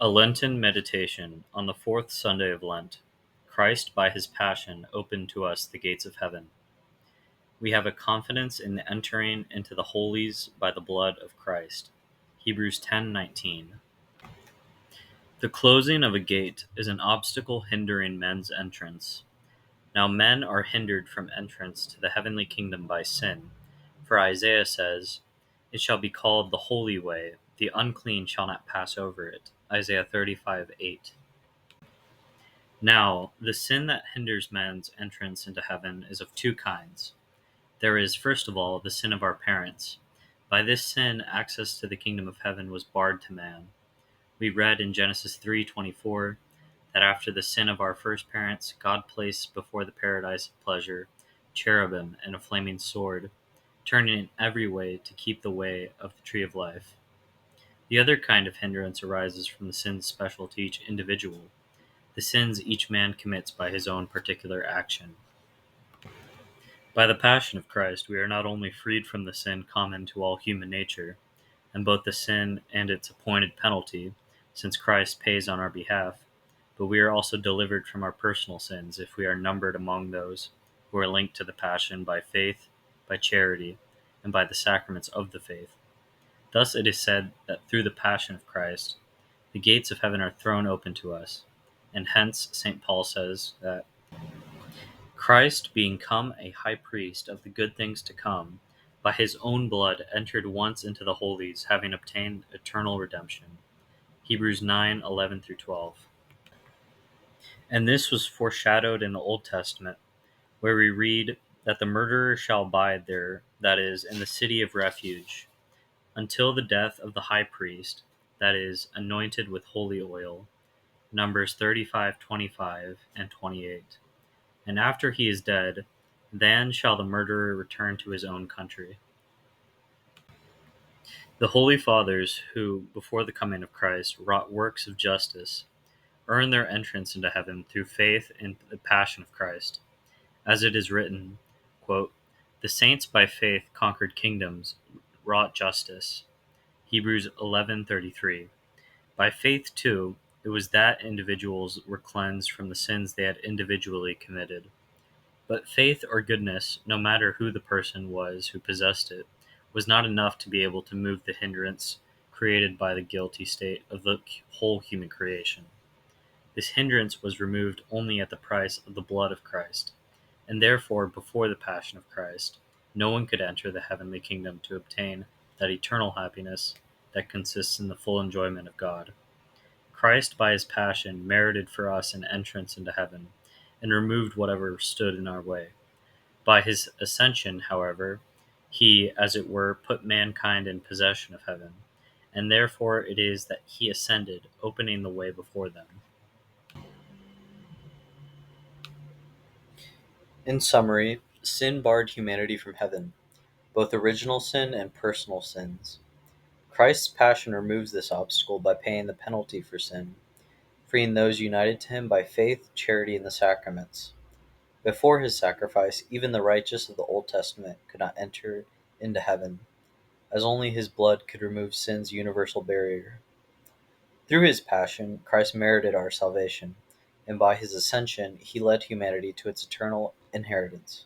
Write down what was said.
A Lenten Meditation on the fourth Sunday of Lent. Christ by his Passion opened to us the gates of heaven. We have a confidence in entering into the holies by the blood of Christ. Hebrews 10:19. The closing of a gate is an obstacle hindering men's entrance. Now men are hindered from entrance to the heavenly kingdom by sin. For Isaiah says, "It shall be called the holy way, the unclean shall not pass over it." Isaiah 35:8. Now, the sin that hinders man's entrance into heaven is of two kinds. There is, first of all, the sin of our parents. By this sin, access to the kingdom of heaven was barred to man. We read in Genesis 3:24 that after the sin of our first parents, God placed before the paradise of pleasure cherubim and a flaming sword, turning in every way to keep the way of the tree of life. The other kind of hindrance arises from the sins special to each individual, the sins each man commits by his own particular action. By the Passion of Christ, we are not only freed from the sin common to all human nature, and both the sin and its appointed penalty, since Christ pays on our behalf, but we are also delivered from our personal sins if we are numbered among those who are linked to the Passion by faith, by charity, and by the sacraments of the faith. Thus it is said that through the Passion of Christ, the gates of heaven are thrown open to us, and hence St. Paul says that Christ, being come a high priest of the good things to come, by his own blood entered once into the holies, having obtained eternal redemption. Hebrews 9:11-12. And this was foreshadowed in the Old Testament, where we read that the murderer shall abide there, that is, in the city of refuge, until the death of the high priest, that is, anointed with holy oil. Numbers 35:25 and 28. And after he is dead, then shall the murderer return to his own country. The Holy Fathers, who, before the coming of Christ, wrought works of justice, earned their entrance into heaven through faith in the Passion of Christ. As it is written, quote, "The saints by faith conquered kingdoms, wrought justice." Hebrews 11:33. By faith, too, it was that individuals were cleansed from the sins they had individually committed. But faith or goodness, no matter who the person was who possessed it, was not enough to be able to move the hindrance created by the guilty state of the whole human creation. This hindrance was removed only at the price of the blood of Christ, and therefore, before the Passion of Christ, no one could enter the heavenly kingdom to obtain that eternal happiness that consists in the full enjoyment of God. Christ, by his Passion, merited for us an entrance into heaven, and removed whatever stood in our way. By his ascension, however, he, as it were, put mankind in possession of heaven, and therefore it is that he ascended, opening the way before them. In summary, sin barred humanity from heaven, both original sin and personal sins. Christ's Passion removes this obstacle by paying the penalty for sin, freeing those united to him by faith, charity, and the sacraments. Before his sacrifice, even the righteous of the Old Testament could not enter into heaven, as only his blood could remove sin's universal barrier. Through his Passion, Christ merited our salvation, and by his ascension, he led humanity to its eternal inheritance.